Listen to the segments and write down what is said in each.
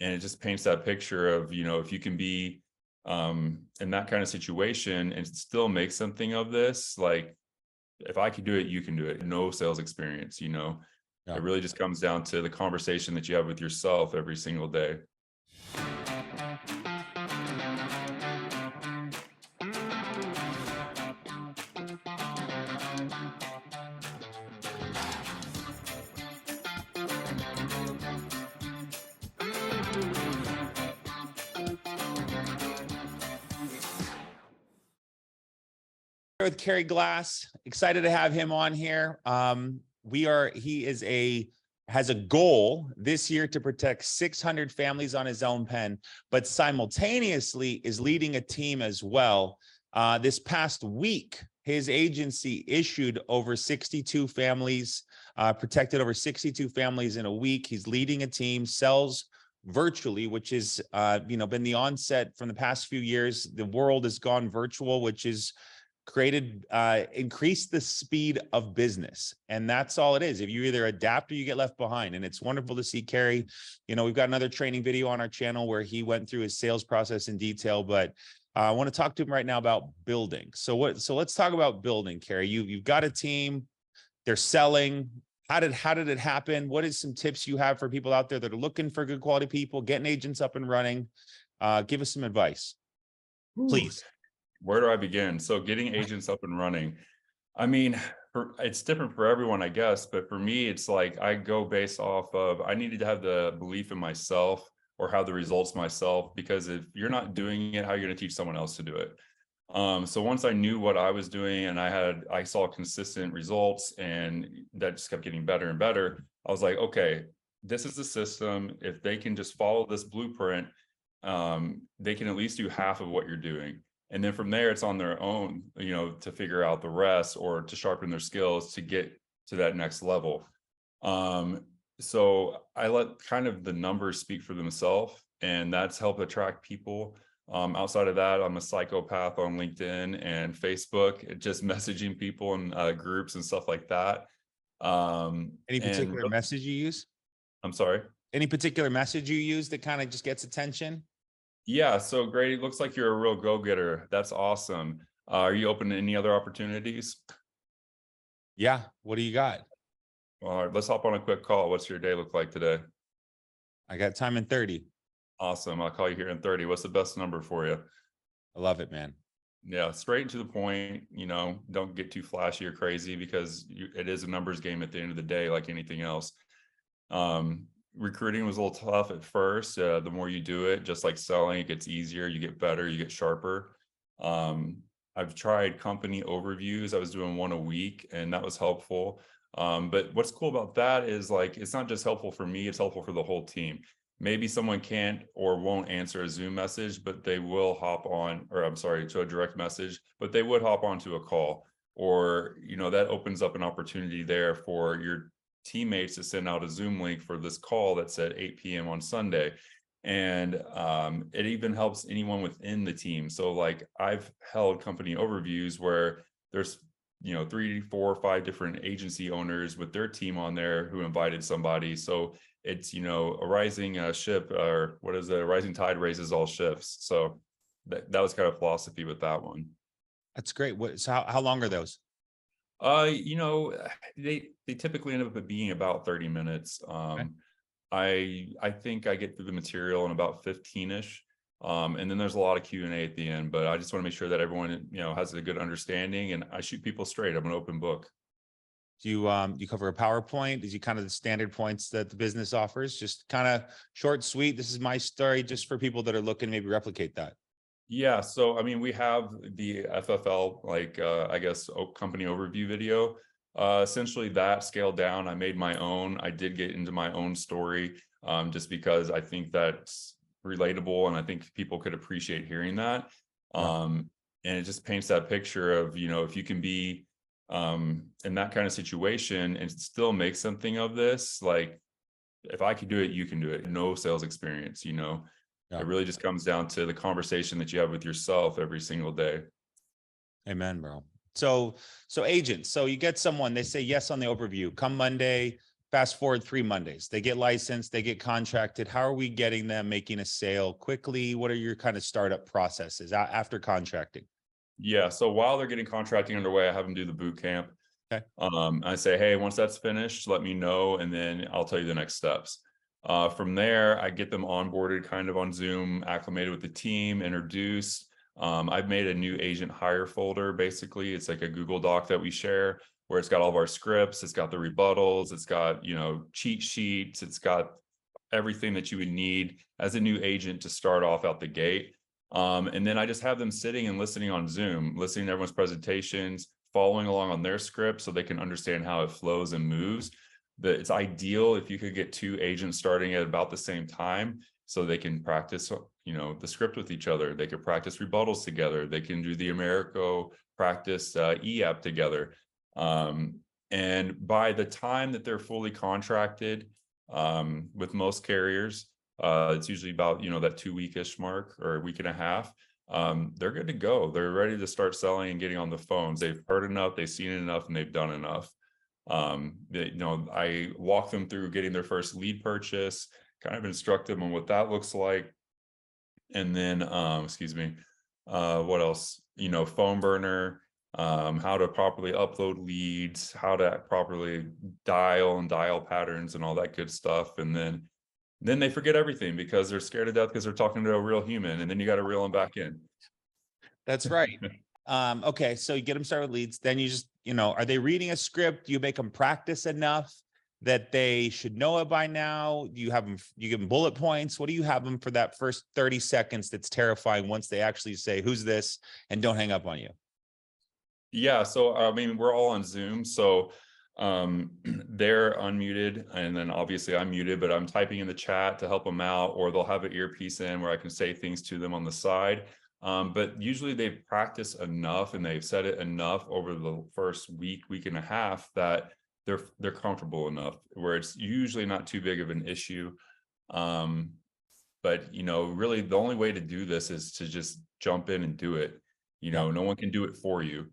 And it just paints that picture of, if you can be in that kind of situation and still make something of this, like if I could do it, you can do it. No sales experience, Yeah. It really just comes down to the conversation that you have with yourself every single day. With Kerry Glass, excited to have him on here. He has a goal this year to protect 600 families on his own pen, but simultaneously is leading a team as well. This past week, his agency issued over 62 families, protected over 62 families in a week. He's leading a team, sells virtually, which is, been the onset from the past few years. The world has gone virtual, which is increase the speed of business. And that's all it is. If you either adapt or you get left behind. And it's wonderful to see Kerry. We've got another training video on our channel where he went through his sales process in detail, but I want to talk to him right now about building. So let's talk about building, Kerry. You've got a team, they're selling. How did it happen? What is some tips you have for people out there that are looking for good quality people, getting agents up and running? Give us some advice, please. Where do I begin? So getting agents up and running. I mean, it's different for everyone, I guess. But for me, it's like I go based off of I needed to have the belief in myself or have the results myself, because if you're not doing it, how are you going to teach someone else to do it? So once I knew what I was doing and I saw consistent results and that just kept getting better and better, I was like, okay, this is the system. If they can just follow this blueprint, they can at least do half of what you're doing. And then from there, it's on their own, to figure out the rest or to sharpen their skills to get to that next level. So I let kind of the numbers speak for themselves, and that's helped attract people. Outside of that, I'm a psychopath on LinkedIn and Facebook, just messaging people in groups and stuff like that. Any particular message you use? I'm sorry? Any particular message you use that kind of just gets attention? Yeah, so great. It looks like you're a real go-getter. That's awesome. Are you open to any other opportunities? Yeah. What do you got? All right, let's hop on a quick call. What's your day look like today? I got time in 30. Awesome. I'll call you here in 30. What's the best number for you? I love it, man. Yeah, straight and to the point. Don't get too flashy or crazy, because it is a numbers game at the end of the day, like anything else. Recruiting was a little tough at first. The more you do it, just like selling, it gets easier, you get better, you get sharper. I've tried company overviews. I was doing one a week, and that was helpful. But what's cool about that is, like, it's not just helpful for me, it's helpful for the whole team. Maybe someone can't or won't answer a Zoom message, but they will hop on, or I'm sorry, to a direct message, but they would hop onto a call, or, that opens up an opportunity there for your teammates to send out a Zoom link for this call that's at 8 p.m. on Sunday. And it even helps anyone within the team. So like I've held company overviews where there's 3, 4, 5 different agency owners with their team on there who invited somebody. So it's a rising ship, or what is it? A rising tide raises all ships. So that was kind of philosophy with that one. That's great. So how long are those? They typically end up being about 30 minutes. Okay. I think I get through the material in about 15-ish. And then there's a lot of Q&A at the end, but I just want to make sure that everyone, has a good understanding, and I shoot people straight. I'm an open book. Do you cover a PowerPoint? Is you kind of the standard points that the business offers? Just kind of short, sweet. This is my story, just for people that are looking to maybe replicate that. Yeah. So, I mean, we have the FFL, I guess, company overview video. Essentially that scaled down. I made my own. I did get into my own story, just because I think that's relatable, and I think people could appreciate hearing that. And it just paints that picture of, if you can be in that kind of situation and still make something of this, like if I could do it, you can do it. No sales experience, Yeah. It really just comes down to the conversation that you have with yourself every single day. Amen, bro. So agents, so you get someone, they say yes on the overview, come Monday, fast forward 3 Mondays, they get licensed, they get contracted. How are we getting them making a sale quickly? What are your kind of startup processes after contracting? Yeah. So while they're getting contracting underway, I have them do the boot camp. Okay. I say, hey, once that's finished, let me know, and then I'll tell you the next steps. From there, I get them onboarded kind of on Zoom, acclimated with the team, introduced. I've made a new agent hire folder. Basically, it's like a Google Doc that we share where it's got all of our scripts, it's got the rebuttals, it's got, cheat sheets, it's got everything that you would need as a new agent to start off out the gate. And then I just have them sitting and listening on Zoom, listening to everyone's presentations, following along on their script so they can understand how it flows and moves. It's ideal if you could get 2 agents starting at about the same time so they can practice, the script with each other. They could practice rebuttals together. They can do the Americo practice e-app together. And by the time that they're fully contracted, with most carriers, it's usually about, that 2-week-ish mark or a week and a half. They're good to go. They're ready to start selling and getting on the phones. They've heard enough, they've seen enough, and they've done enough. I walk them through getting their first lead purchase, kind of instruct them on what that looks like. And then, what else? Phone burner, how to properly upload leads, how to properly dial patterns and all that good stuff. And then they forget everything because they're scared to death because they're talking to a real human, and then you got to reel them back in. That's right. Okay, so you get them started with leads. Then you just, are they reading a script? Do you make them practice enough that they should know it by now? Do you have them, you give them bullet points? What do you have them for that first 30 seconds that's terrifying once they actually say, who's this? And don't hang up on you. Yeah, so I mean, we're all on Zoom, so they're unmuted, and then obviously I'm muted, but I'm typing in the chat to help them out, or they'll have an earpiece in where I can say things to them on the side. But usually they've practiced enough and they've said it enough over the first week and a half that they're comfortable enough where it's usually not too big of an issue. But really the only way to do this is to just jump in and do it. No one can do it for you.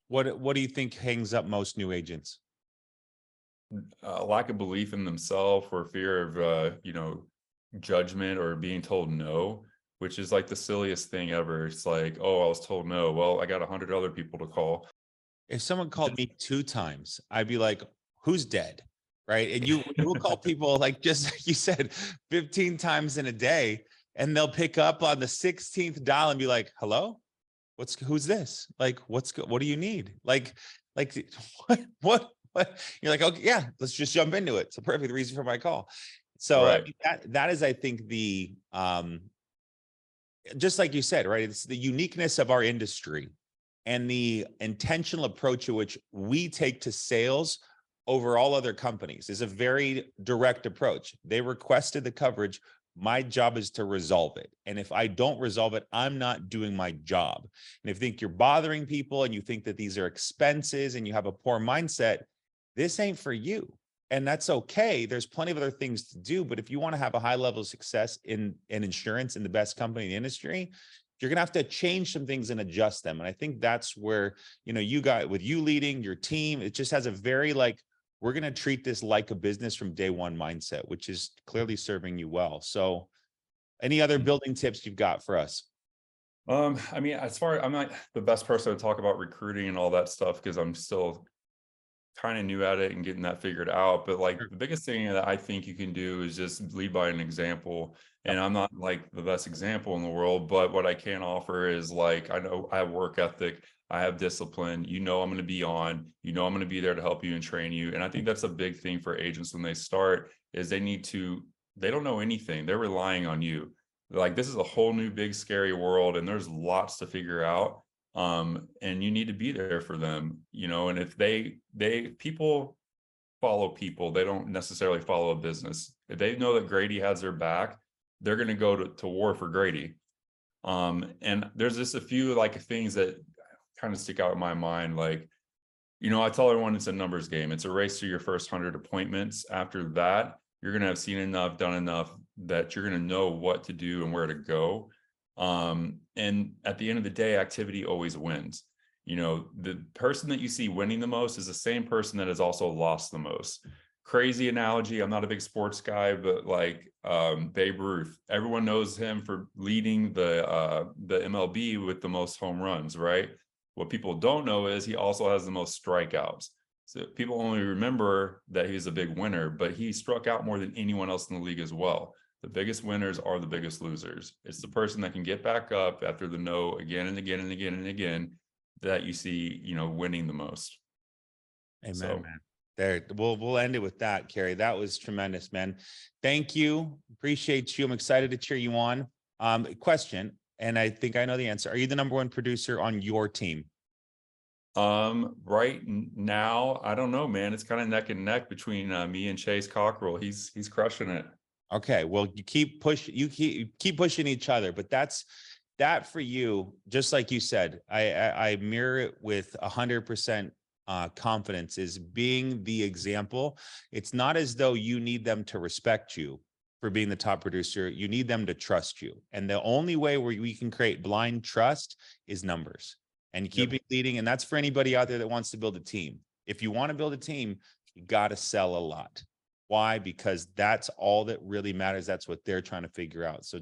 What do you think hangs up most new agents? Lack of belief in themselves or fear of judgment or being told no, which is like the silliest thing ever. It's like, oh, I was told no. Well, I got 100 other people to call. If someone called me 2 times, I'd be like, who's dead? Right. And you will call people like just like you said, 15 times in a day, and they'll pick up on the 16th dial and be like, hello, who's this? Like, what do you need? Like, what? You're like, okay, yeah, let's just jump into it. It's a perfect reason for my call. So Right. I mean, that is, I think, the just like you said, right? It's the uniqueness of our industry and the intentional approach at which we take to sales over all other companies is a very direct approach. They requested the coverage. My job is to resolve it. And if I don't resolve it, I'm not doing my job. And if you think you're bothering people and you think that these are expenses and you have a poor mindset, this ain't for you. And that's okay. There's plenty of other things to do. But if you want to have a high level of success in insurance in the best company in the industry, you're going to have to change some things and adjust them. And I think that's where, you got with you leading your team, it just has a very we're going to treat this like a business from day one mindset, which is clearly serving you well. So any other building tips you've got for us? I mean, as far I'm not the best person to talk about recruiting and all that stuff because I'm still kind of new at it and getting that figured out. But the biggest thing that I think you can do is just lead by an example. And I'm not the best example in the world, but what I can offer is I know I have work ethic, I have discipline, I'm going to be on, I'm going to be there to help you and train you. And I think that's a big thing for agents when they start is they don't know anything. They're relying on you. This is a whole new big scary world and there's lots to figure out. And you need to be there for them, and if people follow people, they don't necessarily follow a business. If they know that Grady has their back, they're going to go to war for Grady. And there's just a few things that kind of stick out in my mind. I tell everyone it's a numbers game. It's a race to your first 100 appointments. After that, you're going to have seen enough, done enough that you're going to know what to do and where to go. And at the end of the day, activity always wins. the person that you see winning the most is the same person that has also lost the most. Crazy analogy. I'm not a big sports guy, but like Babe Ruth, everyone knows him for leading the MLB with the most home runs, right? What people don't know is he also has the most strikeouts. So people only remember that he's a big winner, but he struck out more than anyone else in the league as well. The biggest winners are the biggest losers. It's the person that can get back up after the no again and again and again and again that you see, winning the most. Amen, So, man. There, we'll end it with that, Kerry. That was tremendous, man. Thank you. Appreciate you. I'm excited to cheer you on. Question, and I think I know the answer. Are you the number one producer on your team? Right now, I don't know, man. It's kind of neck and neck between me and Chase Cockrell. He's crushing it. Okay, well, you keep pushing each other, but that's that for you. Just like you said, I mirror it with 100% confidence, is being the example. It's not as though you need them to respect you for being the top producer. You need them to trust you, and the only way where we can create blind trust is numbers and keeping leading. And that's for anybody out there that wants to build a team. If you want to build a team, you got to sell a lot. Why? Because that's all that really matters. That's what they're trying to figure out. So,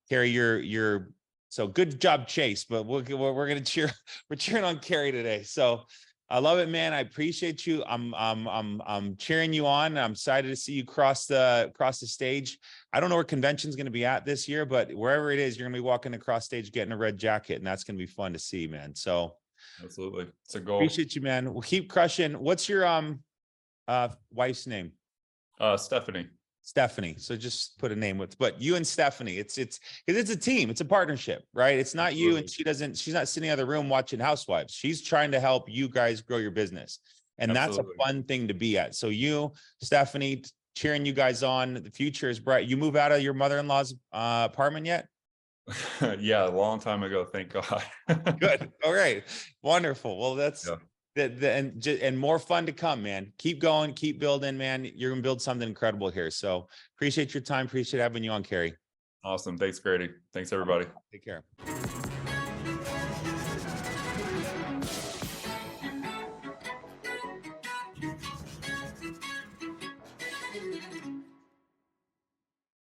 Kerry, you're so good job, Chase. But we're gonna cheer. We're cheering on Kerry today. So I love it, man. I appreciate you. I'm cheering you on. I'm excited to see you cross the stage. I don't know where convention's going to be at this year, but wherever it is, you're going to be walking across stage getting a red jacket, and that's going to be fun to see, man. So absolutely, it's a goal. Appreciate you, man. We'll keep crushing. What's your wife's name? Stephanie. Stephanie. So just put a name with, but you and Stephanie, it's because it's a team, it's a partnership, right? It's not you and she's not sitting in the other room watching Housewives. She's trying to help you guys grow your business. And that's a fun thing to be at. So you, Stephanie, cheering you guys on. The future is bright. You move out of your mother-in-law's apartment yet? Yeah, a long time ago. Thank God. Good. All right. Wonderful. Well, that's and more fun to come, man. Keep going, keep building, man. You're gonna build something incredible here. So appreciate your time. Appreciate having you on, Kerry. Awesome. Thanks, Grady. Thanks, everybody. Take care.